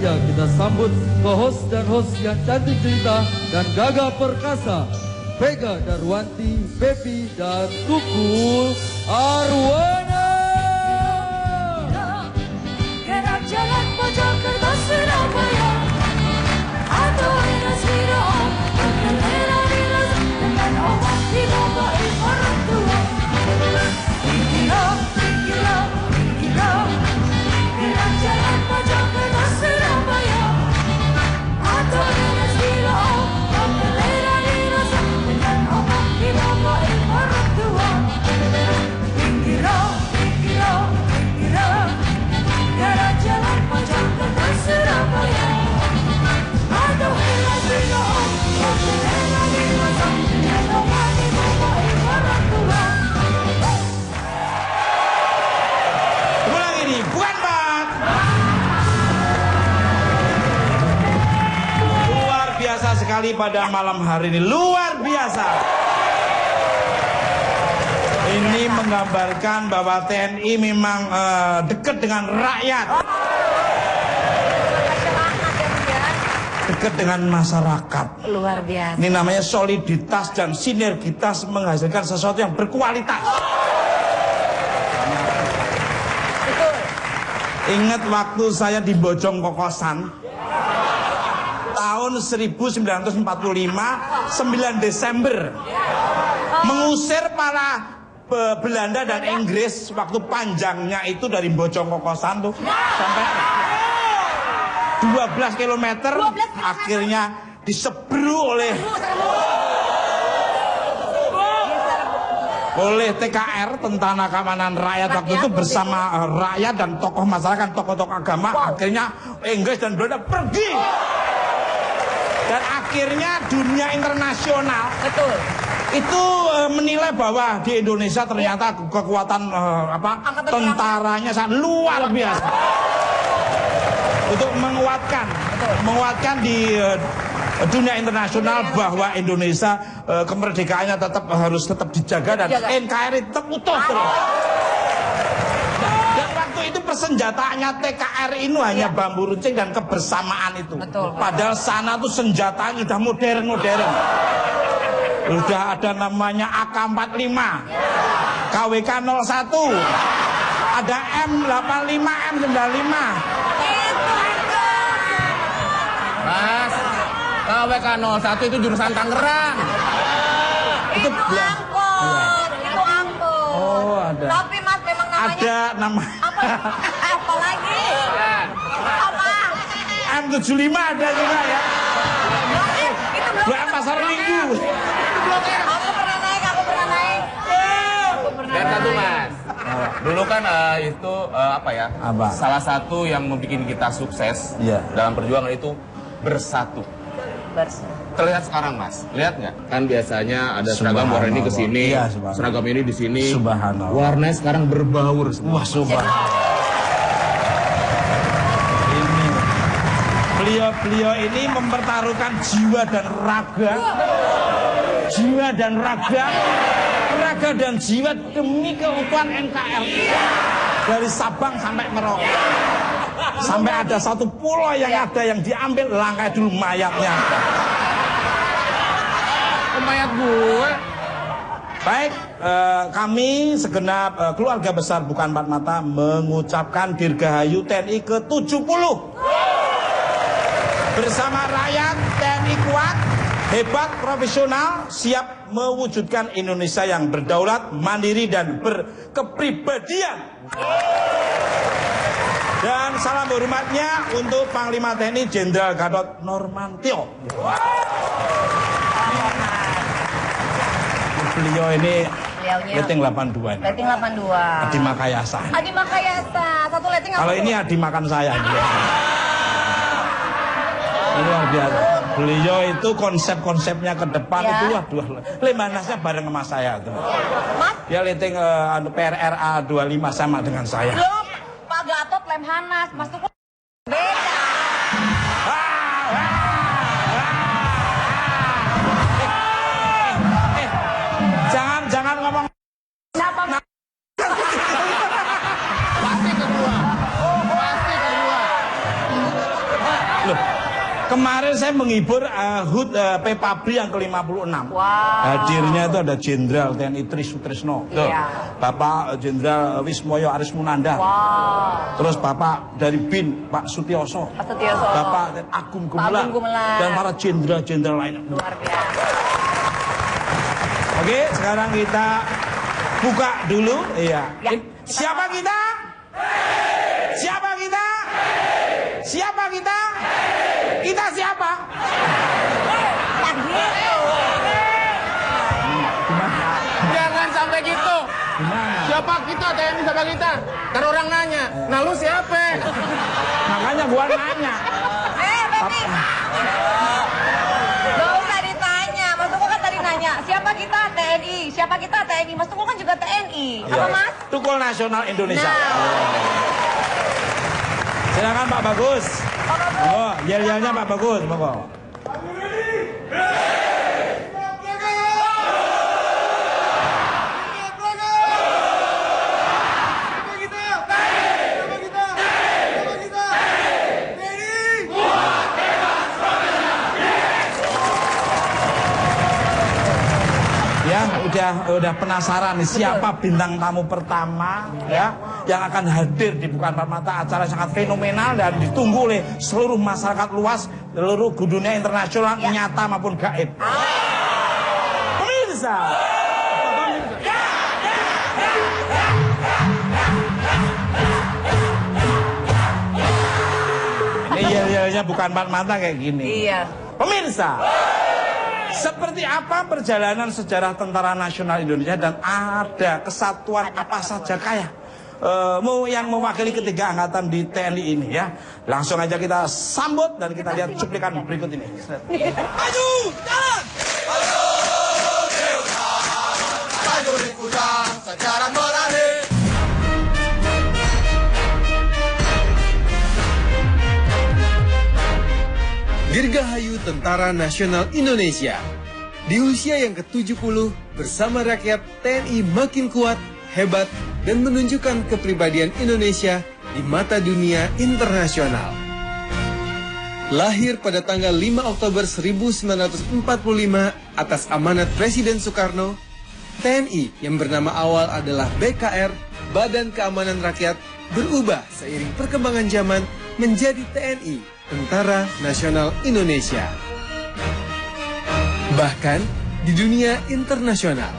selanjutnya kita sambut co-host dan host yang cantik cerita dan gagah perkasa, Vega Darwanti, Pepi, dan Tukul Arwana. Gerak jalan pojok kertas Surabaya, atau eras wiraan, berkelera dirasa dengan obat dibawain orang tua. Pikirlah, pikirlah, pikirlah, gerak jalan pojok kertas Surabaya, atau eras wiraan, berkelera dirasa dengan obat dibawain orang tua. Pikirlah, pikirlah, pikirlah, gerak jalan pojok kertas Surabaya, atau eras wiraan, berkelera dirasa dengan obat dibawain orang tua. Ulang ini, bukan Pak. Luar biasa sekali pada malam hari ini, luar biasa. Ini menggambarkan bahwa TNI memang dekat dengan rakyat, dekat dengan masyarakat. Luar biasa. Ini namanya soliditas dan sinergitas menghasilkan sesuatu yang berkualitas. Ingat waktu saya di Bojong Kokosan tahun 1945, 9 Desember, mengusir para Belanda dan Inggris. Waktu panjangnya itu dari Bojong Kokosan tuh sampai 12 km, akhirnya diserbu oleh TKR, Tentara Keamanan Rakyat waktu itu, bersama rakyat dan tokoh masyarakat, tokoh-tokoh agama. Akhirnya Inggris dan Belanda pergi, dan akhirnya dunia internasional itu menilai bahwa di Indonesia ternyata kekuatan tentaranya sangat luar biasa untuk menguatkan di dunia internasional bahwa Indonesia kemerdekaannya harus tetap dijaga dan NKRI tetap utuh terus. Dan waktu itu persenjataannya TKRI itu hanya bambu runcing dan kebersamaan itu. Padahal sana tuh senjatanya sudah modern. Udah ada namanya AK-45, KWK 01, ada M85, M95. Mas, KWK 01 itu jurusan Tangerang. Itu angkot, itu angkot. Oh, ada. Tapi Mas memang namanya Ada nama. apa lagi? Apa? M75 ada juga ya. Itu belum. Blok M Pasar Minggu. Aku pernah naik. Dan satu Mas, dulu kan itu apa ya? Apa? Salah satu yang membuat kita sukses dalam perjuangan itu bersatu. Terlihat sekarang Mas, lihat nggak? Kan biasanya ada seragam warna ini ke sini, seragam ini di sini. Subhanallah. Warnanya sekarang berbaur semua. Wah, subhanallah. Beliau ini mempertaruhkan jiwa dan raga, raga dan jiwa demi keutuhan NKRI dari Sabang sampai Merauke. Sampai ada satu pulau yang diambil, langkai dulu mayatnya. Mayat gue. Baik, kami segenap keluarga besar Bukan Empat Mata mengucapkan Dirgahayu TNI ke-70. Bersama rakyat, TNI kuat, hebat, profesional, siap mewujudkan Indonesia yang berdaulat, mandiri, dan berkepribadian. Dan salam hormatnya untuk Panglima TNI Jenderal Gatot Nurmantio. Beliau ini rating 82 ini. Rating 82. Adi Makayasa. Adi Makayasa. Satu rating apa? Kalau ini Adi makan saya. Ini luar biasa. Beliau itu konsep-konsepnya ke depan itu waduh. Lemanasnya bareng sama saya tuh. Mas? Dia rating PRRA 25 sama dengan saya. Belum. Pak Gatot Lemhanas. Mas Tukul beda. Jangan ngomong. Siapa? Pasti kedua. saya menghibur HUT Pepabri yang ke-56. Wow. Hadirnya itu ada Jenderal TNI Tri Sutrisno, Iya. Bapak Jenderal Wismoyo Arismunanda, terus Bapak dari BIN Pak Sutioso, Bapak Agung Gumelar, dan para jenderal-jenderal lainnya. Luar biasa. Oke, sekarang kita buka dulu. Iya. Ya, Siapa kita? Siapa kita? Siapa kita? Kita siapa? Tak gitu. Jangan sampai gitu. Gimana? Siapa kita? TNI siapa kita? Ntar orang nanya, nah lu siapa? Makanya gua nanya. Baby. Gak usah ditanya. Mas Tukul kan tadi nanya, siapa kita? TNI. Siapa kita? TNI. Mas Tukul kan juga TNI. Apa Mas? Tukul Nasional Indonesia. Nah. Silakan Pak Bagus. Oh, yel-yelnya Pak Bagus, monggo. Ya, udah penasaran nih siapa bintang tamu pertama ya yang akan hadir di Bukan Empat Mata, acara sangat fenomenal dan ditunggu oleh seluruh masyarakat luas, seluruh dunia internasional, nyata maupun gaib. Pemirsa. Ini yel-yelnya Bukan Empat Mata kayak gini. Iya. Pemirsa. Seperti apa perjalanan sejarah Tentara Nasional Indonesia dan ada kesatuan apa saja kayak yang mewakili ketiga angkatan di TNI ini ya. Langsung aja kita sambut dan kita lihat cuplikan berikut ini. Maju, jalan! Maju, dewasa! Maju di kudang, sejarah berani! Dirgahayu Tentara Nasional Indonesia. Di usia yang ke-70, bersama rakyat TNI makin kuat, hebat, dan menunjukkan kepribadian Indonesia di mata dunia internasional. Lahir pada tanggal 5 Oktober 1945 atas amanat Presiden Soekarno, TNI yang bernama awal adalah BKR, Badan Keamanan Rakyat, berubah seiring perkembangan zaman menjadi TNI, Tentara Nasional Indonesia. Bahkan di dunia internasional,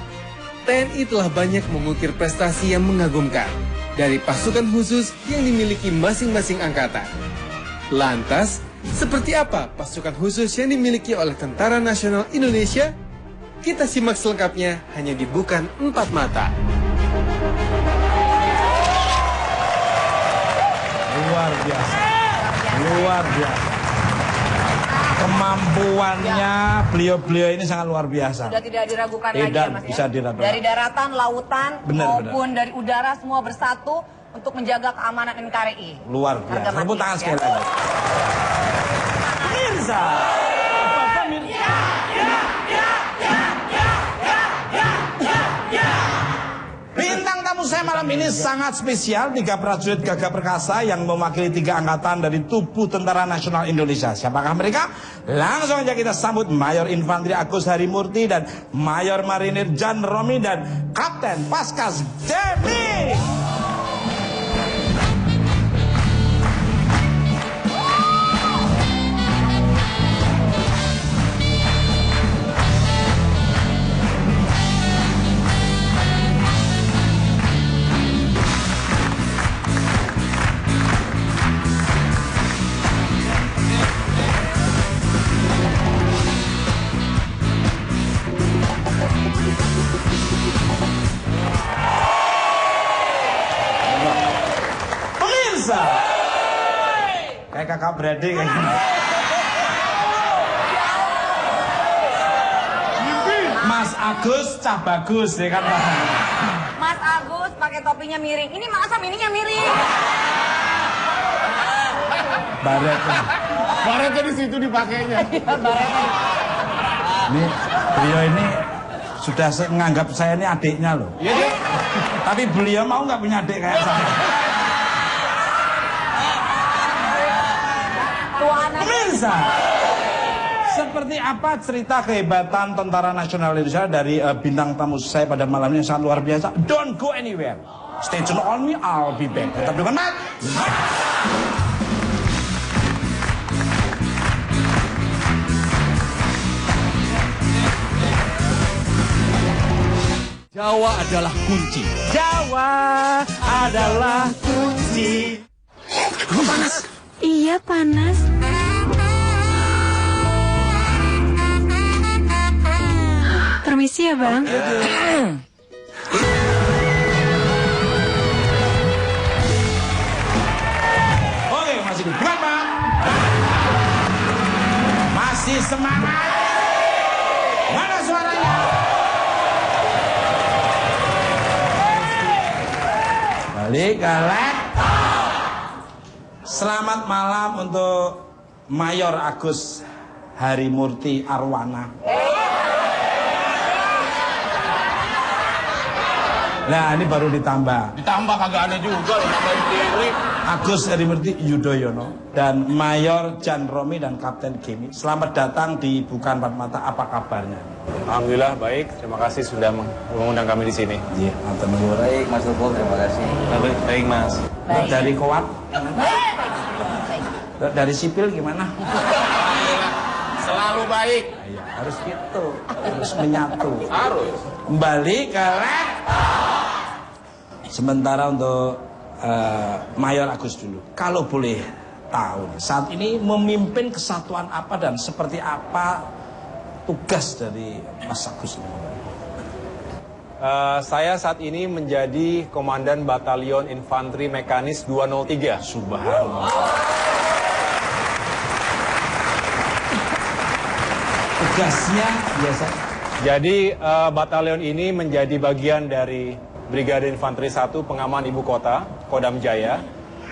TNI telah banyak mengukir prestasi yang mengagumkan dari pasukan khusus yang dimiliki masing-masing angkatan. Lantas, seperti apa pasukan khusus yang dimiliki oleh Tentara Nasional Indonesia? Kita simak selengkapnya hanya di Bukan Empat Mata. Luar biasa. Luar biasa. Kemampuannya beliau-beliau ini sangat luar biasa. Sudah tidak diragukan lagi Tidak ya Mas bisa ya? diragukan. Dari daratan, lautan, maupun benar. dari udara semua bersatu untuk menjaga keamanan NKRI. Luar biasa. Tepuk tangan sekali lagi. Pemirsa. Bintang tamu saya malam ini sangat spesial. 3 prajurit gagah perkasa yang mewakili 3 angkatan dari tubuh Tentara Nasional Indonesia. Siapakah mereka? Langsung aja kita sambut Mayor Infanteri Agus Harimurti dan Mayor Marinir Jan Romi dan Kapten Paskas Demi. Kayak kakak beradik kayak gini. Mas Agus cah bagus ya kan Pak. Mas Agus pakai topinya miring. Ini masa mininya miring. Baretnya. Baretnya di situ dipakainya. Ini beliau ini sudah menganggap saya ini adiknya loh. Iya. Tapi beliau mau nggak punya adik kayak saya. Pemirsa, seperti apa cerita kehebatan Tentara Nasional Indonesia dari bintang tamu saya pada malam ini yang sangat luar biasa. Don't go anywhere. Stay tune on me, I'll be back. Tetap dengan Mat. Jawa adalah kunci. Jawa adalah kunci. Panas. Iya, panas. Permisi ya, Bang. Oke, masih kuat, Bang. Masih semangat. Mana suaranya? Balik ke laptop. Selamat malam untuk Mayor Agus Harimurti Arwana. Nah, ini baru ditambah. Ditambah kagak ada juga loh nambahin diri. Agus Harimurti Yudhoyono dan Mayor Jan Romi dan Kapten Gemi. Selamat datang di Bukan Empat Mata. Apa kabarnya? Alhamdulillah baik. Terima kasih sudah mengundang kami di sini. Iya, Baik, Mas Lukul, terima kasih. Baik, Mas. Dari Kowat? Dari sipil gimana? Selalu baik. Ya, harus gitu, harus menyatu. Harus. Kembali ke laptop. Sementara untuk Mayor Agus dulu. Kalau boleh tahu, saat ini memimpin kesatuan apa dan seperti apa tugas dari Mas Agus? Saya saat ini menjadi Komandan Batalion Infanteri Mekanis 203. Subhanallah. Tugasnya biasa. Jadi batalion ini menjadi bagian dari Brigade Infanteri 1 Pengaman Ibu Kota, Kodam Jaya.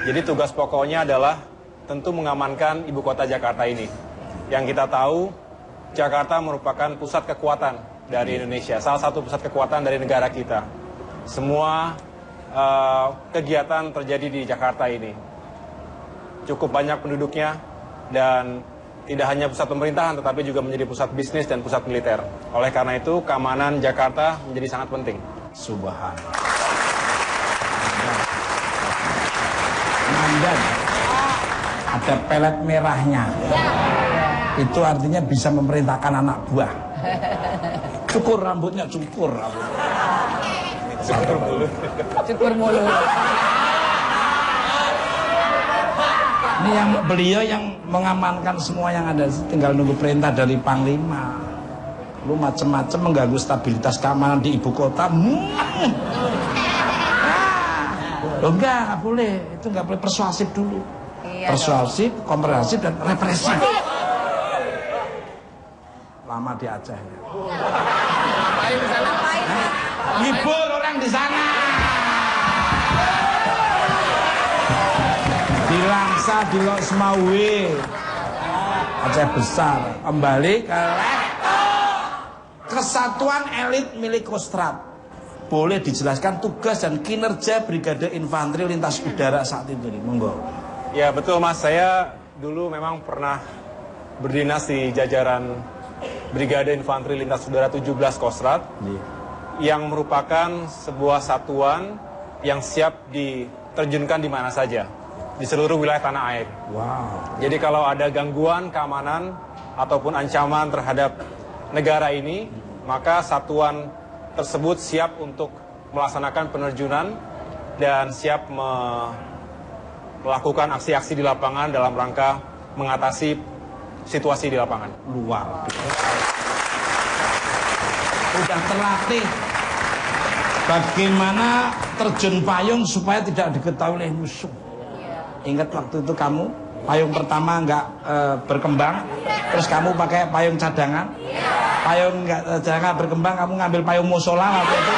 Jadi tugas pokoknya adalah tentu mengamankan Ibu Kota Jakarta ini. Yang kita tahu, Jakarta merupakan pusat kekuatan dari Indonesia, salah satu pusat kekuatan dari negara kita. Semua kegiatan terjadi di Jakarta ini. Cukup banyak penduduknya dan tidak hanya pusat pemerintahan tetapi juga menjadi pusat bisnis dan pusat militer. Oleh karena itu, keamanan Jakarta menjadi sangat penting. Subhanallah. Mandan, ada pelet merahnya. Itu artinya bisa memerintahkan anak buah. Cukur rambutnya, cukur rambutnya. Cukur mulut. Cukur mulut. Ini yang beliau yang mengamankan semua yang ada, tinggal nunggu perintah dari Panglima. Lu macem-macem mengganggu stabilitas keamanan di ibu kota. Lo enggak boleh, itu enggak boleh persuasif dulu. Iya, persuasif, komprehensif dan represif. Lama di Aceh ya. Hibur orang di sana. Di Langsa, di Lok Semawe, Aceh besar. Kembali ke Kesatuan Elit milik Kostrad. Boleh dijelaskan tugas dan kinerja Brigade Infanteri Lintas Udara saat itu, monggo. Ya betul Mas, saya dulu memang pernah berdinas di jajaran Brigade Infanteri Lintas Udara 17 Kostrad, yang merupakan sebuah satuan yang siap diterjunkan di mana saja di seluruh wilayah tanah air. Wow. Jadi kalau ada gangguan keamanan ataupun ancaman terhadap negara ini, maka satuan tersebut siap untuk melaksanakan penerjunan dan siap melakukan aksi-aksi di lapangan dalam rangka mengatasi situasi di lapangan. Luar biasa. Udah terlatih bagaimana terjun payung supaya tidak diketahui oleh musuh. Ingat waktu itu kamu payung pertama nggak berkembang, terus kamu pakai payung cadangan. Payung nggak cadangan berkembang, kamu ngambil payung musola waktu itu.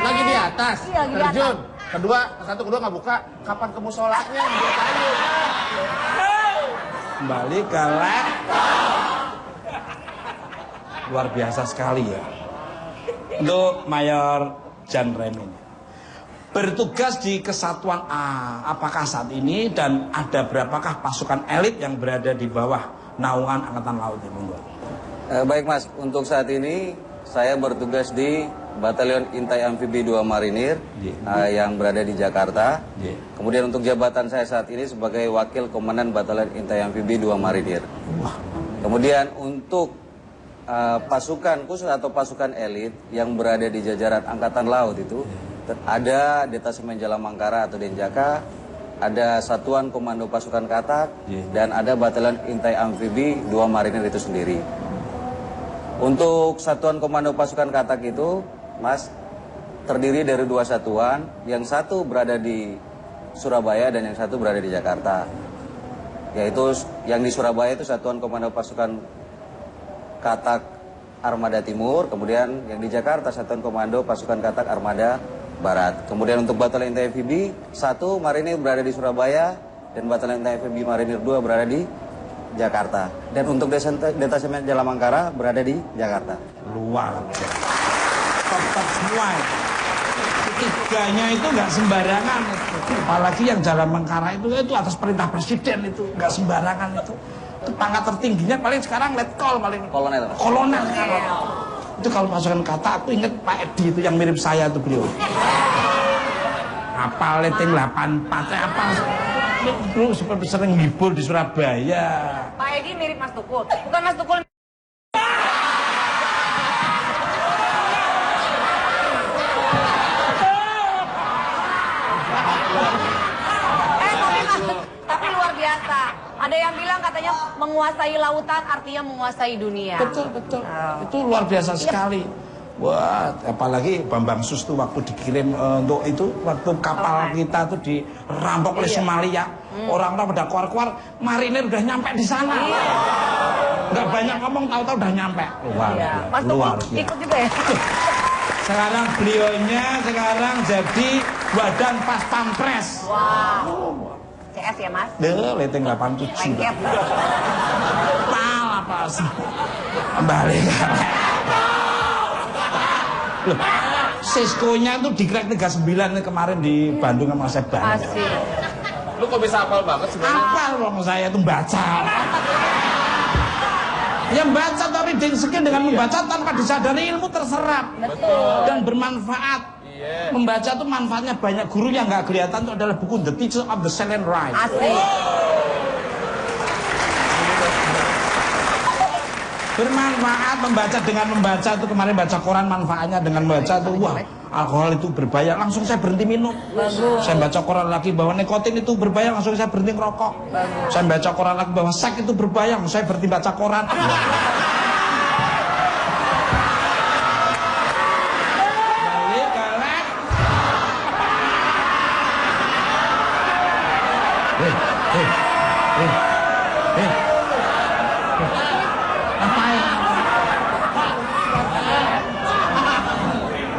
Lagi di atas, Iya, lagi di terjun. atas. Kedua nggak buka. Kapan ke musolanya? Kembali ke laptop. Luar biasa sekali ya. Untuk Mayor Jan Remi. Bertugas di Kesatuan apakah saat ini dan ada berapakah pasukan elit yang berada di bawah naungan Angkatan Laut ya, Bung? Baik Mas, untuk saat ini saya bertugas di Batalion Intai Amfibi 2 Marinir yang berada di Jakarta. Kemudian untuk jabatan saya saat ini sebagai Wakil Komandan Batalion Intai Amfibi 2 Marinir. Kemudian untuk pasukan khusus atau pasukan elit yang berada di jajaran Angkatan Laut itu ada Detasemen Jalamangkara atau Denjaka, ada Satuan Komando Pasukan Katak, dan ada Batalion Intai Amfibi 2 Marinir itu sendiri. Untuk Satuan Komando Pasukan Katak itu, Mas, terdiri dari 2 satuan, yang satu berada di Surabaya dan yang satu berada di Jakarta. Yaitu yang di Surabaya itu Satuan Komando Pasukan Katak Armada Timur, kemudian yang di Jakarta Satuan Komando Pasukan Katak Armada Barat. Kemudian untuk Batalion Intai Amfibi 1 Marinir berada di Surabaya dan Batalion Intai Amfibi Marinir 2 berada di Jakarta. Dan untuk Detasemen Jalamangkara berada di Jakarta. Luar biasa. Top semua. Ketiganya itu nggak sembarangan. Apalagi yang Jalamangkara itu atas perintah Presiden itu nggak sembarangan itu. Pangkat tertingginya paling sekarang letkol paling. Kolonel. Kolonel. Itu kalau pasukan kata aku inget Pak Edi itu yang mirip saya tuh beliau. Apa leting 84 apa? Lu seperti sering ngibul di Surabaya. Pak Edi mirip Mas Tukul. Bukan Mas Tukul. Tapi luar biasa. Ada yang bilang katanya menguasai lautan artinya menguasai dunia. Betul. Itu luar biasa sekali. Wah, apalagi Bambang Sus tuh waktu dikirim untuk itu, waktu kapal kita tuh dirampok oleh Somalia, orang-orang pada keluar-keluar, marinir udah nyampe di sana. Nggak banyak ngomong, tahu-tahu udah nyampe. Luar biasa. Ikut juga ya. Sekarang beliaunya jadi Badan Pas Pampres. Wow. CS ya Mas? Leting 87. Lengket. Pala pas. Kembali. Loh, Siskonya tuh di Crack 39 kemarin di Bandung sama saya banyak. Asik. Lu kok bisa hafal banget sebenarnya? Hafal loh saya tuh baca. Yang baca tapi dengan membaca tanpa disadari ilmu terserap. Betul. Dan bermanfaat. Membaca tuh manfaatnya banyak. Guru yang nggak kelihatan itu adalah buku The Teacher of the Silent Ride. Asik. Bermanfaat membaca, dengan membaca itu kemarin baca koran manfaatnya dengan membaca tuh wah alkohol itu berbahaya, langsung saya berhenti minum. Bagus. Saya baca koran lagi bahwa nikotin itu berbahaya, langsung saya berhenti ngerokok. Bagus. Saya baca koran lagi bahwa seks itu berbahaya, langsung saya berhenti baca koran. Balik ke lab.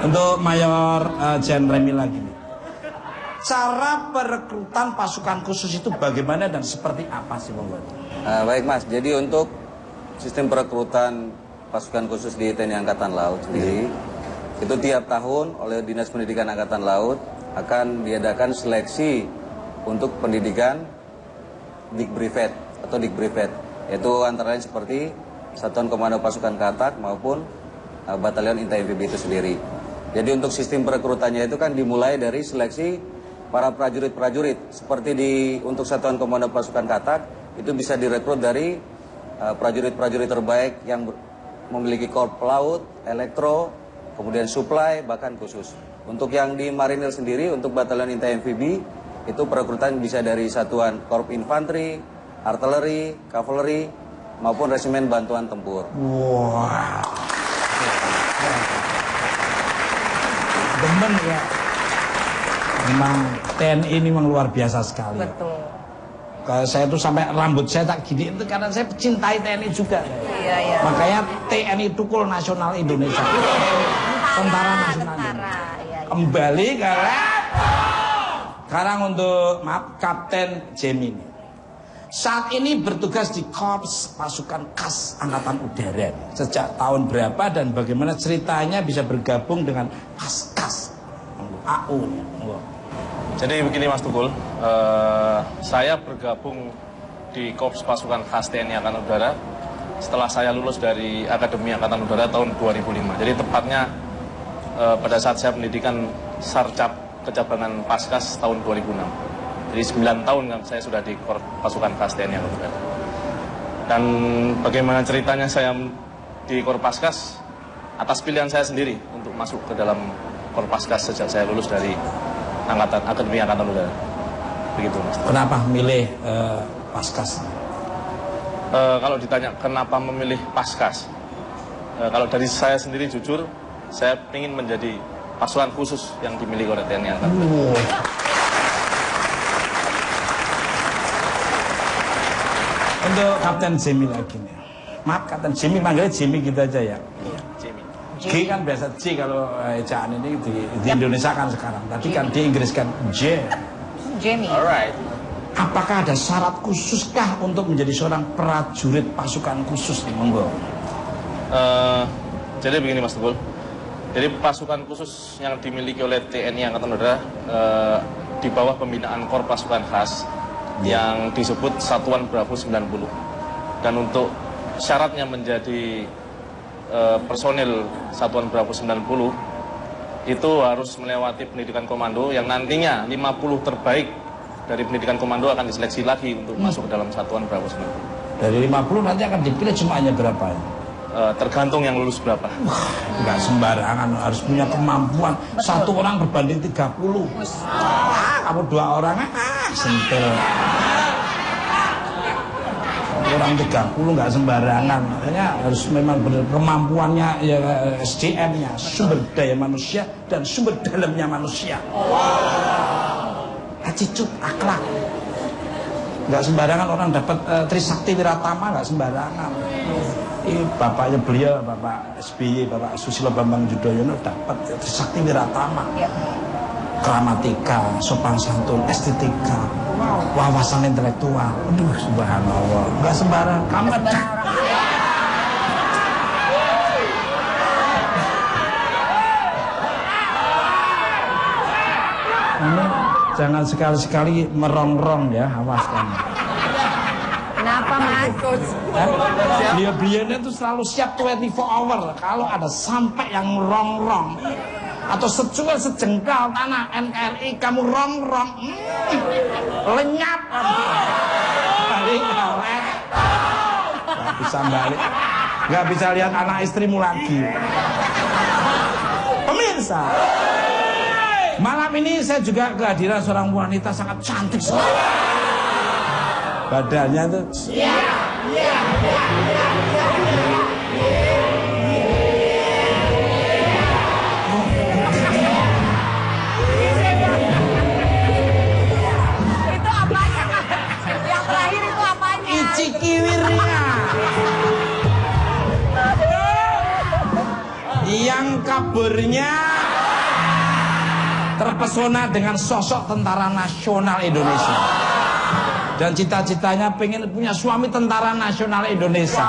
Untuk Mayor Jan Remi lagi nih. Cara perekrutan pasukan khusus itu bagaimana dan seperti apa sih Bang? Baik Mas, jadi untuk sistem perekrutan pasukan khusus di TNI Angkatan Laut sendiri, itu tiap tahun oleh Dinas Pendidikan Angkatan Laut akan diadakan seleksi untuk pendidikan Dikbrivet atau Dikbrivet, yaitu antara lain seperti Satuan Komando Pasukan Katak maupun Batalion Intai Amfibi itu sendiri. Jadi untuk sistem perekrutannya itu kan dimulai dari seleksi para prajurit-prajurit. Seperti untuk Satuan Komando Pasukan Katak itu bisa direkrut dari prajurit-prajurit terbaik yang memiliki korp laut, elektro, kemudian supply, bahkan khusus. Untuk yang di Marinir sendiri, untuk Batalion Intai Amfibi itu perekrutan bisa dari Satuan Korp Infanteri, Artileri, Kavaleri, maupun Resimen Bantuan Tempur. Wah. Demen ya. Memang TNI ini memang luar biasa sekali. Betul. Kalau saya tuh sampai rambut saya tak gini itu karena saya mencintai TNI juga. Iya. Makanya TNI Tukul Nasional Indonesia. Tentara Nasional Indonesia. Iya. Kembali ke lab. Sekarang untuk Kapten Gemini. saat ini bertugas di Korps Pasukan Khas Angkatan Udara. Sejak tahun berapa dan bagaimana ceritanya bisa bergabung dengan Paskas AU? Jadi begini Mas Tukul, saya bergabung di Korps Pasukan Khas TNI Angkatan Udara setelah saya lulus dari Akademi Angkatan Udara tahun 2005. Jadi tepatnya pada saat saya pendidikan Sarcap Kecabangan Paskas tahun 2006. Jadi 9 tahun kan saya sudah di Korps Pasukan Khas TNI Angkatan Udara. Dan bagaimana ceritanya saya di Korps Paskas atas pilihan saya sendiri untuk masuk ke dalam Korps Paskas sejak saya lulus dari Akademi Angkatan Udara. Begitu Mas. Kenapa memilih Paskas? Kalau ditanya kenapa memilih Paskas, kalau dari saya sendiri jujur, saya ingin menjadi pasukan khusus yang dimiliki oleh TNI Angkatan Udara. Untuk Kapten Jimmy lagi nih. Maaf Kapten Jimmy, manggilnya Jimmy gitu aja ya. Jimmy. G kan biasa J kalau ejaan ini di Indonesia kan sekarang. Tadi kan di Inggris kan J. Jamie. Alright. Apakah ada syarat khususkah untuk menjadi seorang prajurit pasukan khusus nih, monggo? Jadi begini Mas Tukul. Jadi pasukan khusus yang dimiliki oleh TNI Angkatan Udara di bawah pembinaan Korps Pasukan Khas yang disebut Satuan Bravo 90. Dan untuk syaratnya menjadi personil Satuan Bravo 90 itu harus melewati pendidikan komando yang nantinya 50 terbaik dari pendidikan komando akan diseleksi lagi untuk masuk ke dalam Satuan Bravo 90. Dari 50 nanti akan dipilih cuma hanya berapa ya? Tergantung yang lulus berapa. Nggak sembarangan, harus punya kemampuan. Satu orang berbanding 30. Kamu 2 orang, sentil. Orang 30 nggak sembarangan, makanya harus memang benar kemampuannya ya, SDM-nya, sumber daya manusia dan sumber dalamnya manusia. Attitude, akhlak. Nggak sembarangan orang dapat Trisakti Wiratama, nggak sembarangan. Ini bapaknya beliau, Bapak SBY, Bapak Susilo Bambang Yudhoyono dapat Trisakti Wiratama. Gramatika, sopan santun, estetika, wawasan intelektual. Aduh, subhanallah, nggak sembarang. Kamu jangan sekali-sekali merongrong ya, awas kamu. Kenapa Mas? Beliau-beliaunya itu selalu siap 24 hour. Kalau ada sampai yang merongrong atau secuil sejengkal tanah NRI kamu rongrong, lenyap, balik balik, nggak bisa balik, nggak bisa lihat anak istrimu lagi. Pemirsa, malam ini saya juga kehadiran seorang wanita sangat cantik sekali. Badannya tuh. Cikiwirnya yang kabarnya terpesona dengan sosok tentara nasional Indonesia dan cita-citanya pengen punya suami tentara nasional Indonesia.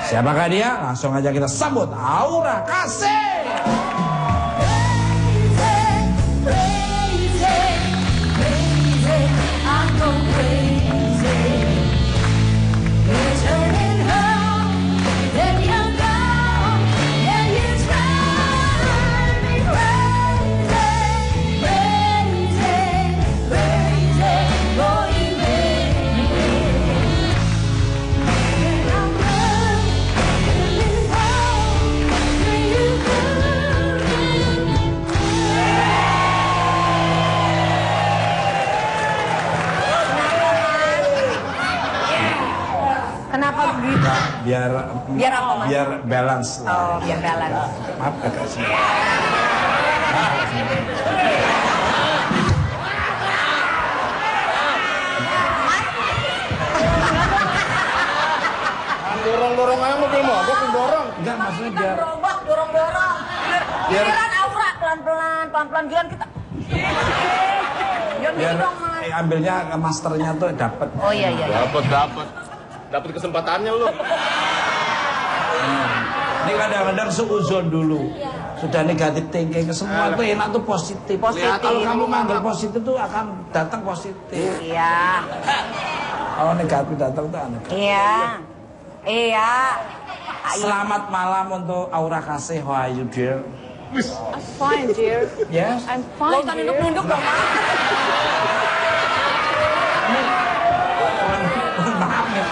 Siapakah dia? Langsung aja kita sambut Aura Kasih. Biar apa Mas? Biar balance lah. Oh, biar balance. Maaf agak sih. Dorong-dorong aja mobil mogok, dorong. Enggak, maksudnya biar Dorong-dorong. Giliran Aura pelan-pelan, pelan-pelan giliran kita. Donasi dong, Mas. Ambilnya masternya tuh dapat. Oh iya. Dapat kesempatannya lu. Ini kadang-kadang seuzon dulu. Sudah negatif thinking, semua tuh enak tuh positif. Kalau kamu manggil positif tuh akan datang positif. Iya. Kalau negatif datang tuh aneh. Iya. Selamat malam untuk Aura Kasih. How are you, dear? I'm fine, dear. Yes? I'm fine, Gak usah dear. nunduk-nunduk dong, Mas. Maaf nih.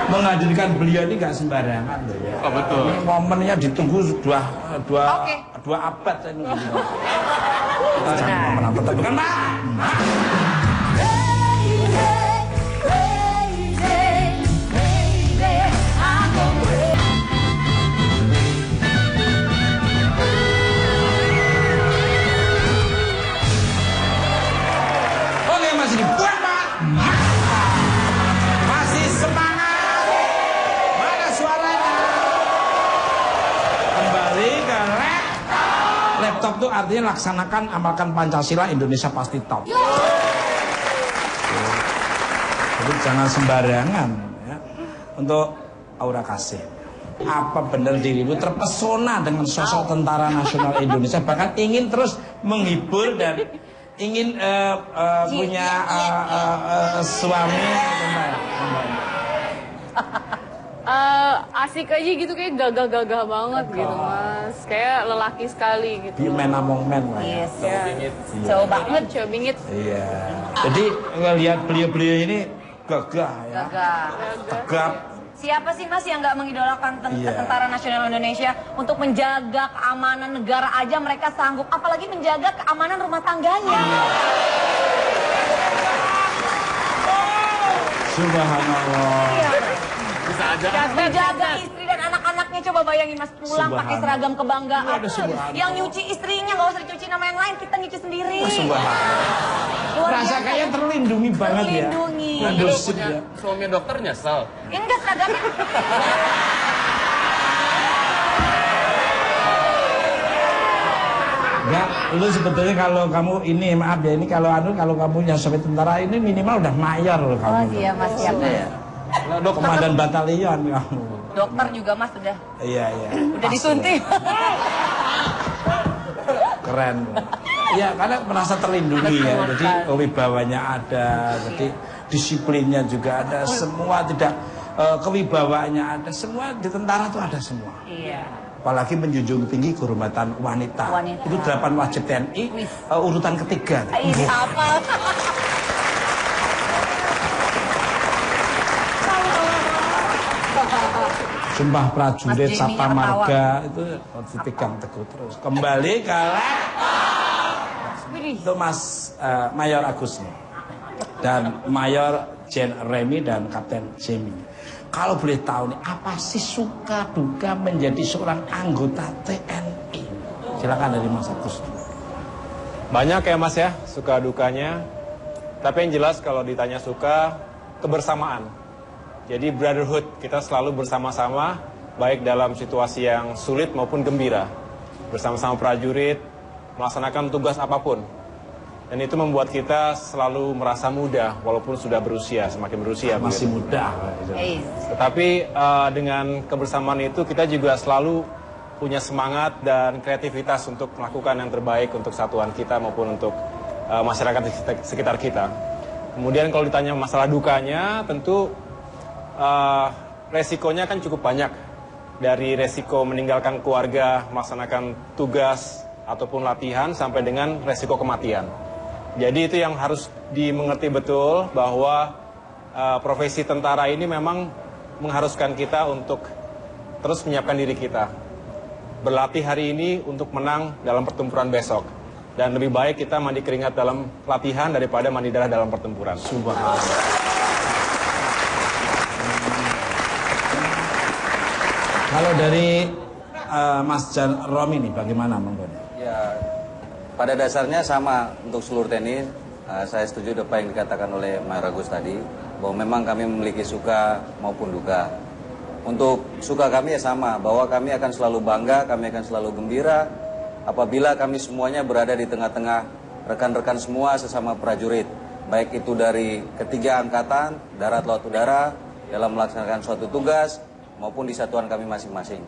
Menghadirkan beliau ini nggak sembarangan loh ya. Oh, betul. Ini momennya ditunggu dua abad saya nunggu. Kita jangan momen apa tapi kan Pak. Oke masih dibuat Pak. Masih semangat. Mana suaranya? Kembali ke laptop tuh artinya laksanakan amalkan Pancasila, Indonesia pasti top. Jadi jangan sembarangan ya. Untuk Aura Kasih. Apa benar dirimu terpesona dengan sosok Tentara Nasional Indonesia, bahkan ingin terus menghibur dan ingin punya suami? Asik aja gitu, kayak gagah-gagah banget gitu, Mas. Kayak lelaki sekali gitu. Dia men among men lah ya. Yes. Ya. Cowok banget. Cowok bingit. Iya. Jadi ngelihat beliau-beliau ini gagah ya. Gagah. Tegap. Siapa sih Mas yang nggak mengidolakan Tentara Nasional Indonesia untuk menjaga keamanan negara aja mereka sanggup, apalagi menjaga keamanan rumah tangganya. Subhanallah. Iya. Bisa aja. Menjaga istri dan anak-anaknya, coba bayangin Mas pulang pakai seragam kebanggaan. Yang nyuci istrinya nggak usah dicuci nama yang lain, kita nyuci sendiri. Luar Rasa biasa. kayak terlindungi banget ya. Terlindungi. Kondusif ya. Suami dokter nyesel. Enggak seragamnya. Enggak, lu sebetulnya kalau kamu ini maaf ya, ini kalau kamu yang sampai tentara ini minimal udah mayor loh kamu. Oh iya Mas, siap. Komandan batalion kamu. Dokter juga Mas udah. Iya. Udah disuntik. Keren. Ya karena merasa terlindungi ya. Jadi kewibawanya ada, jadi disiplinnya juga ada, semua tidak kewibawaannya ada, semua di tentara itu ada semua. Iya. Apalagi menjunjung tinggi kehormatan wanita. Itu 8 wajib TNI, urutan ketiga. Ini apa? Sumpah prajurit, Mas Jimmy Sapa Marga itu dipegang teguh terus. Kembali ke itu Mas Mayor Agus nih. Dan Mayor Jen Remy dan Kapten Jamie. Kalau boleh tahu nih, apa sih suka duka menjadi seorang anggota TNI? Silakan dari Mas Agus. Banyak ya Mas ya, suka dukanya. Tapi yang jelas kalau ditanya suka, kebersamaan. Jadi brotherhood, kita selalu bersama-sama, baik dalam situasi yang sulit maupun gembira. Bersama-sama prajurit, melaksanakan tugas apapun. Dan itu membuat kita selalu merasa muda, walaupun sudah berusia, semakin berusia. Masih begitu. muda. Tetapi dengan kebersamaan itu kita juga selalu punya semangat dan kreativitas untuk melakukan yang terbaik untuk satuan kita maupun untuk masyarakat di sekitar kita. Kemudian kalau ditanya masalah dukanya, tentu resikonya kan cukup banyak. Dari resiko meninggalkan keluarga, melaksanakan tugas ataupun latihan sampai dengan resiko kematian. Jadi itu yang harus dimengerti betul bahwa profesi tentara ini memang mengharuskan kita untuk terus menyiapkan diri kita. Berlatih hari ini untuk menang dalam pertempuran besok. Dan lebih baik kita mandi keringat dalam latihan daripada mandi darah dalam pertempuran. Subhanallah. Kalau dari Mas Jan Romi nih bagaimana monggo? Ya, pada dasarnya sama untuk seluruh TNI. Saya setuju apa yang dikatakan oleh Mayor Agus tadi, bahwa memang kami memiliki suka maupun duka. Untuk suka kami ya sama, bahwa kami akan selalu bangga, kami akan selalu gembira apabila kami semuanya berada di tengah-tengah rekan-rekan semua sesama prajurit, baik itu dari ketiga angkatan, darat, laut, udara, dalam melaksanakan suatu tugas maupun di satuan kami masing-masing.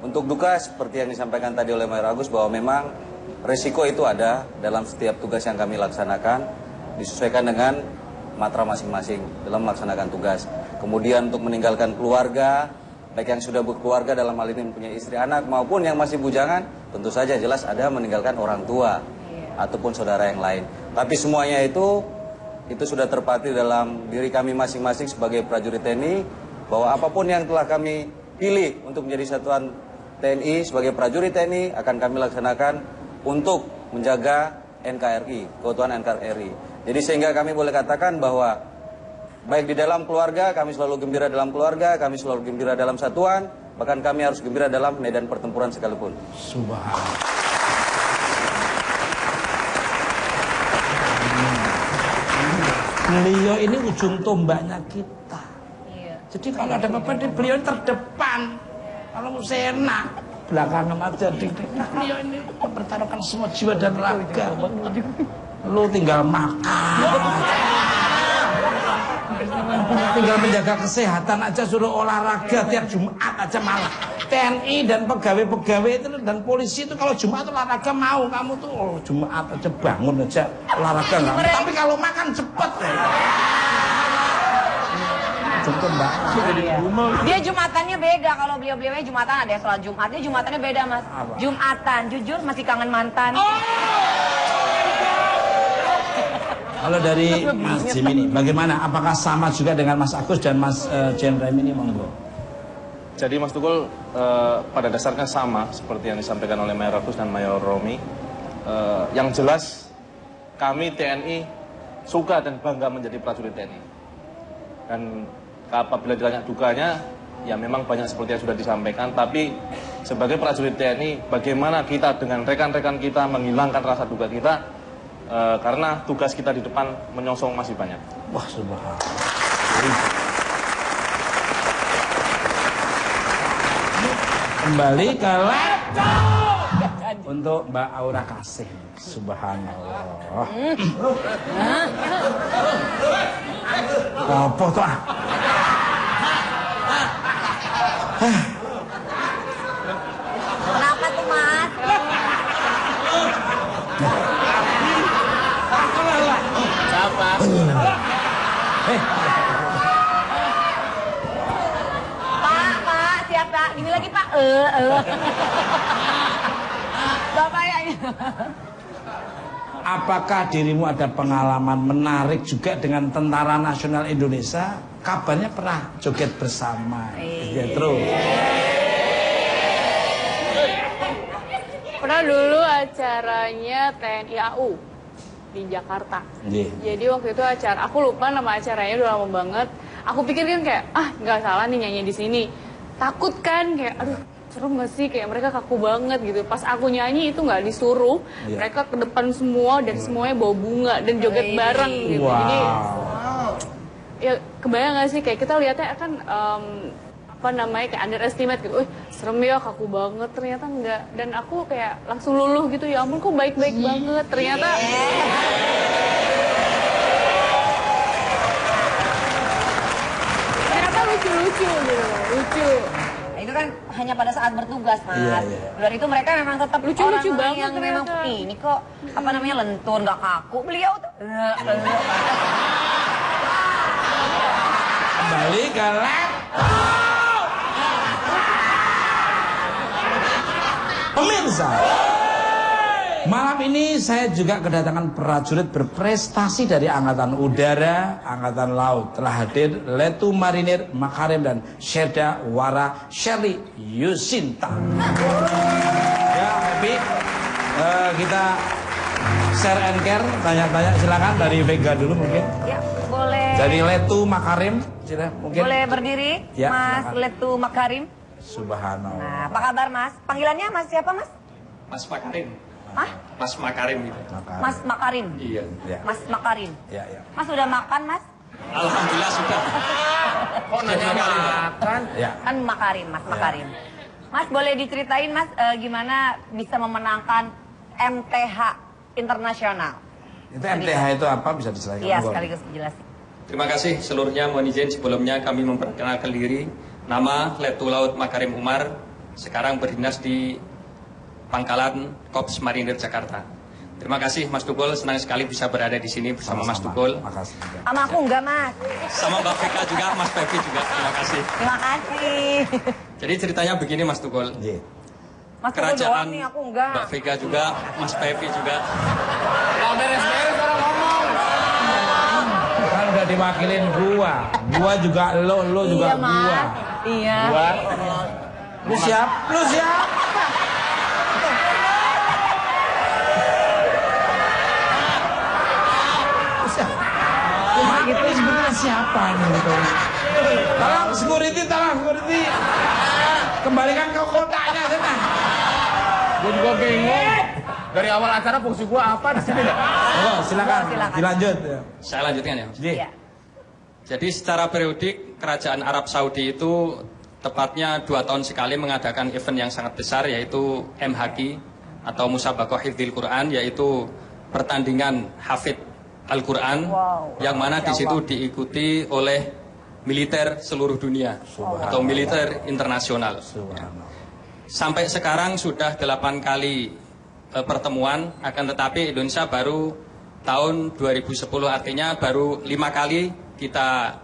Untuk duka seperti yang disampaikan tadi oleh Mayor Agus bahwa memang resiko itu ada dalam setiap tugas yang kami laksanakan, disesuaikan dengan matra masing-masing dalam melaksanakan tugas. Kemudian untuk meninggalkan keluarga, baik yang sudah berkeluarga dalam hal ini mempunyai istri anak maupun yang masih bujangan, tentu saja jelas ada meninggalkan orang tua ataupun saudara yang lain. Tapi semuanya itu sudah terpatri dalam diri kami masing-masing sebagai prajurit TNI, bahwa apapun yang telah kami pilih untuk menjadi satuan TNI sebagai prajurit TNI akan kami laksanakan untuk menjaga NKRI, keutuhan NKRI. Jadi sehingga kami boleh katakan bahwa baik di dalam keluarga, kami selalu gembira dalam keluarga, kami selalu gembira dalam satuan, bahkan kami harus gembira dalam medan pertempuran sekalipun. Subhanallah. Beliau ini ujung tombaknya kita. Jadi kalau ada apa-apa, beliau terdepan. Kalau enak, belakangan aja. Beliau ini mempertaruhkan semua jiwa dan raga. Lu tinggal makan. Tinggal menjaga kesehatan aja, suruh olahraga tiap Jumat aja malah. TNI dan pegawai-pegawai itu dan polisi itu kalau Jumat olahraga mau, kamu tuh Jumat aja bangun aja olahraga nggak. Tapi kalau makan cepet deh. Cepet mbak. Dia Jumatannya beda, kalau beliau-beliaunya Jumatan ada sholat Jumat, dia Jumatannya beda mas. Jumatan, jujur masih kangen mantan. Kalau dari Mas Jim ini, bagaimana? Apakah sama juga dengan Mas Agus dan Mas Jen Rem ini, monggo? Jadi Mas Tukul, pada dasarnya sama seperti yang disampaikan oleh Mayor Agus dan Mayor Romi. Yang jelas, kami TNI suka dan bangga menjadi prajurit TNI. Dan apabila ditanya dukanya, ya memang banyak seperti yang sudah disampaikan. Tapi sebagai prajurit TNI, bagaimana kita dengan rekan-rekan kita menghilangkan rasa duka kita? Karena tugas kita di depan menyongsong masih banyak. Wah, subhanallah. Kembali ke laptop untuk Mbak Aura Kasih. Subhanallah. Apa tuh? Kenapa tuh mas? Pak, siap pak. Gini lagi pak. Bapak ya. Apakah dirimu ada pengalaman menarik juga dengan Tentara Nasional Indonesia? Kabarnya pernah joget bersama. Ya, terus. Pernah dulu acaranya TNI AU di Jakarta. Jadi waktu itu acara, aku lupa nama acaranya, udah lama banget. Aku pikir kan kayak, nggak salah nih nyanyi di sini. Takut kan kayak, aduh serem gak sih, kayak mereka kaku banget gitu. Pas aku nyanyi itu nggak disuruh, mereka ke depan semua dan semuanya bawa bunga dan joget bareng gitu. Jadi ya kebayang gak sih, kayak kita lihatnya kan apa namanya, kayak underestimate gitu. Serem ya, kaku banget, ternyata enggak. Dan aku kayak langsung luluh gitu, ya ampun kok baik-baik banget. Ternyata lucu-lucu gitu, lucu. Itu kan hanya pada saat bertugas mas. Dan itu mereka memang tetap lucu-lucu banget yang memang ini kok apa namanya lentur, nggak kaku. Beliau tuh. Kembali ke laptop. Pemirsa, malam ini saya juga kedatangan prajurit berprestasi dari Angkatan Udara, Angkatan Laut. Telah hadir Letu Marinir Makarim dan Sherda Wara Sherly Yusinta. Ya, happy. Kita share and care, tanya-tanya silakan dari Vega dulu mungkin. Ya, boleh. Dari Letu Makarim, mungkin. Boleh berdiri, ya, Mas silakan. Letu Makarim. Subhanallah. Nah, apa kabar Mas? Panggilannya Mas siapa Mas? Mas Makarim. Hah? Mas Makarim gitu. Mas Makarim. Iya. Mas Makarim. Iya, iya. Mas udah makan Mas? Alhamdulillah sudah. Kok nanya makan? Ya. Kan Makarim, Mas Makarim. Mas boleh diceritain Mas gimana bisa memenangkan MTH internasional? Itu MTH itu apa bisa dijelaskan? Iya, sekaligus dijelasin. Terima kasih seluruhnya. Mohon izin sebelumnya kami memperkenalkan diri. Nama Letu Laut Makarim Umar, sekarang berdinas di Pangkalan Korps Marinir Jakarta. Terima kasih Mas Tukul, senang sekali bisa berada di sini bersama Mas Tukul. Makasih. Sama aku enggak Mas. Sama Mbak Vika juga, Mas Pepi juga. Terima kasih. Terima kasih. Jadi ceritanya begini Mas Tukul. Mas Tukul doang nih, aku enggak. Mbak Vika juga, Mas Pepi juga. Gak beres-beres orang ngomong. Kan udah diwakilin gua juga lo juga iya, Mas. gua. Iya. Gua. Lu siap? Lu siap? Itu sebenarnya siapa ini? Tolong security. Kembalikan ke kotaknya sana. Gue juga bingung. Dari awal acara fungsi gue apa di sini? Oh, silakan. Dilanjut. Saya lanjutkan ya. Iya. Jadi secara periodik Kerajaan Arab Saudi itu tepatnya 2 tahun sekali mengadakan event yang sangat besar, yaitu MHQ atau Musabaqah Hifdzil Quran, yaitu pertandingan hafid Al-Quran, yang mana di situ diikuti oleh militer seluruh dunia atau militer internasional. Sampai sekarang sudah 8 kali pertemuan, akan tetapi Indonesia baru tahun 2010, artinya baru 5 kali kita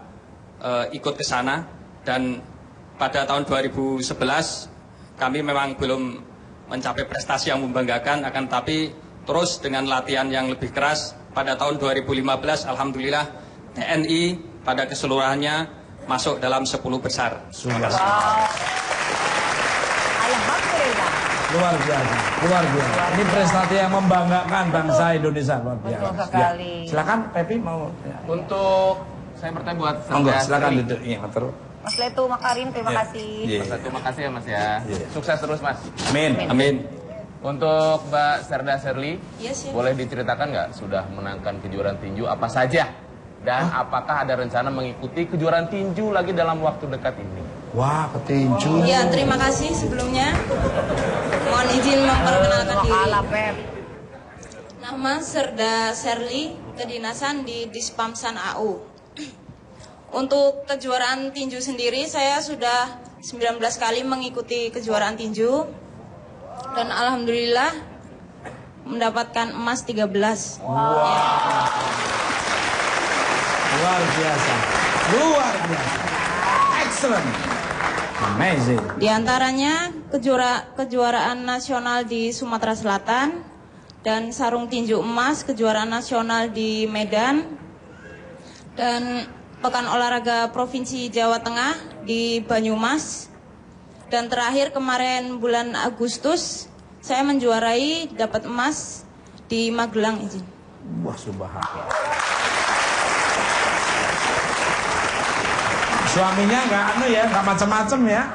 ikut ke sana, dan pada tahun 2011 kami memang belum mencapai prestasi yang membanggakan, akan tetapi terus dengan latihan yang lebih keras pada tahun 2015 alhamdulillah TNI pada keseluruhannya masuk dalam 10 besar. Alhamdulillah. Luar biasa. Ini prestasi yang membanggakan bangsa Indonesia, luar biasa. Betul sekali. Ya. Silakan Pepi mau. Untuk saya bertanya buat silakan duduk. Iya, terus. Mas Letu Makarim, terima kasih. Mas Letu, makasih ya Mas ya. Sukses terus Mas. Amin. Untuk Mbak Serda Serli, Yes, ya. boleh diceritakan nggak sudah menangkan kejuaraan tinju apa saja? Dan apakah ada rencana mengikuti kejuaraan tinju lagi dalam waktu dekat ini? Wah, petinju. Ya, terima kasih sebelumnya. Mohon izin memperkenalkan diri. Nama Serda Serli, kedinasan di Dispamsan AU. Untuk kejuaraan tinju sendiri, saya sudah 19 kali mengikuti kejuaraan tinju. Dan alhamdulillah mendapatkan emas 13. Wow. Luar biasa. Excellent. Amazing. Di antaranya kejuaraan nasional di Sumatera Selatan dan sarung tinju emas kejuaraan nasional di Medan dan pekan olahraga Provinsi Jawa Tengah di Banyumas. Dan terakhir kemarin bulan Agustus saya menjuarai dapat emas di Magelang izin. Wah, subhanallah. Suaminya nggak macam-macam ya.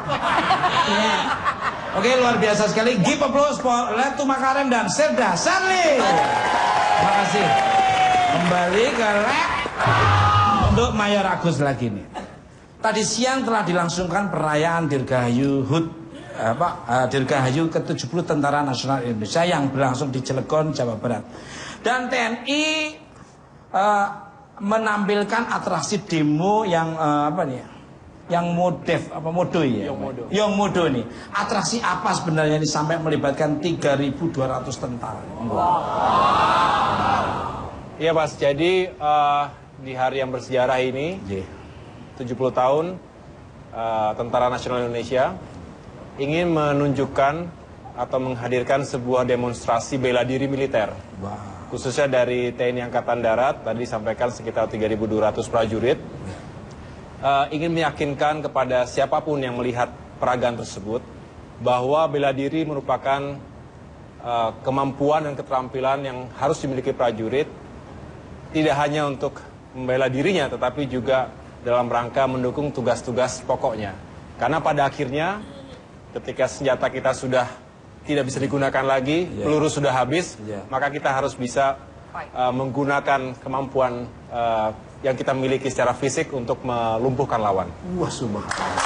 Oke, luar biasa sekali. Give applause for Letu Makarim dan Serda Serli. Terima kasih. Kembali ke lab untuk Mayor Agus lagi nih. Tadi siang telah dilangsungkan perayaan Dirgahayu HUT Dirgahayu ke-70 Tentara Nasional Indonesia yang berlangsung di Cilegon, Jawa Barat. Dan TNI menampilkan atraksi demo yang yang modo ya. Yang modo nih. Atraksi apa sebenarnya ini sampai melibatkan 3.200 tentara. Iya Mas, jadi di hari yang bersejarah ini 70 tahun Tentara Nasional Indonesia ingin menunjukkan atau menghadirkan sebuah demonstrasi bela diri militer. Khususnya dari TNI Angkatan Darat, tadi disampaikan sekitar 3.200 prajurit. Ingin meyakinkan kepada siapapun yang melihat peragaan tersebut bahwa bela diri merupakan kemampuan dan keterampilan yang harus dimiliki prajurit, tidak hanya untuk membela dirinya tetapi juga dalam rangka mendukung tugas-tugas pokoknya. Karena pada akhirnya ketika senjata kita sudah tidak bisa digunakan lagi, peluru sudah habis, maka kita harus bisa menggunakan kemampuan yang kita miliki secara fisik untuk melumpuhkan lawan. Wah, subhanallah.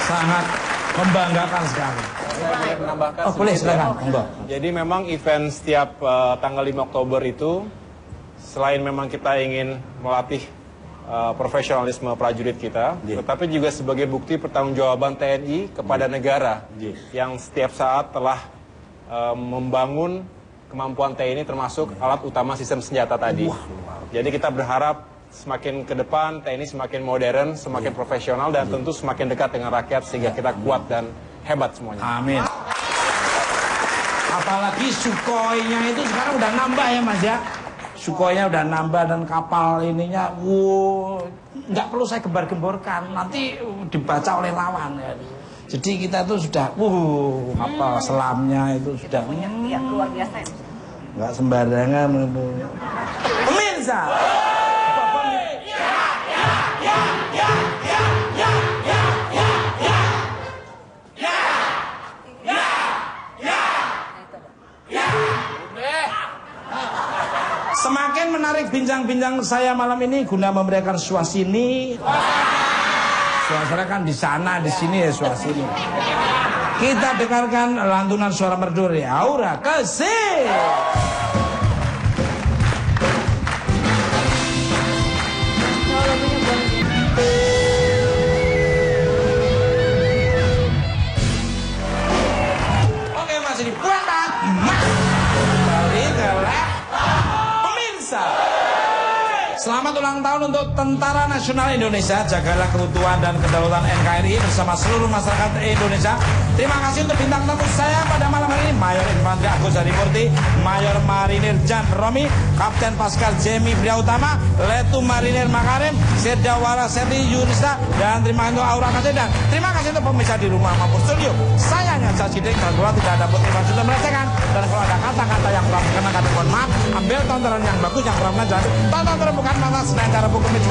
Sangat membanggakan sekali. Oh, boleh, silakan. Jadi memang event setiap tanggal 5 Oktober itu, selain memang kita ingin melatih profesionalisme prajurit kita, tetapi juga sebagai bukti pertanggungjawaban TNI kepada negara yang setiap saat telah membangun kemampuan TNI termasuk alat utama sistem senjata tadi. Jadi kita berharap semakin ke depan TNI semakin modern, semakin profesional dan tentu semakin dekat dengan rakyat sehingga kita kuat dan hebat semuanya. Amin. Apalagi Sukhoi-nya itu sekarang udah nambah ya Mas ya. Sukhoi-nya udah nambah dan kapal ininya, nggak perlu saya gembar-gemborkan, nanti dibaca oleh lawan ya. Jadi kita tuh sudah, kapal selamnya itu sudah luar biasa ya. Nggak sembarangan. Pemirsa. Semakin menarik bincang-bincang saya malam ini guna memberikan suasini. Suasana kan di sana, di sini ya suasini. Kita dengarkan lantunan suara merdu dari Aura Kasih. Oke Mas, ini pulang Mas. Kembali ke pemirsa. Selamat ulang tahun untuk Tentara Nasional Indonesia. Jagalah keutuhan dan kedaulatan NKRI bersama seluruh masyarakat Indonesia. Terima kasih untuk bintang tamu saya pada malam hari ini, Mayor Infantri Agus Harimurti, Mayor Marinir Jan Romi, Kapten Pascal Jemi Priyautama, Letu Marinir Makarim, Serdawara Serdi Yunista, dan terima kasih untuk Aura Kasih, dan terima kasih untuk pemirsa di rumah maupun studio. Sayangnya saya sidik dan kalau tidak ada putri sudah melecehkan, dan kalau ada kata-kata yang kurang berkenan kata mohon maaf. Ambil tontonan yang bagus, yang kurang mengajar, tonton terbuka mata senang cara hukum itu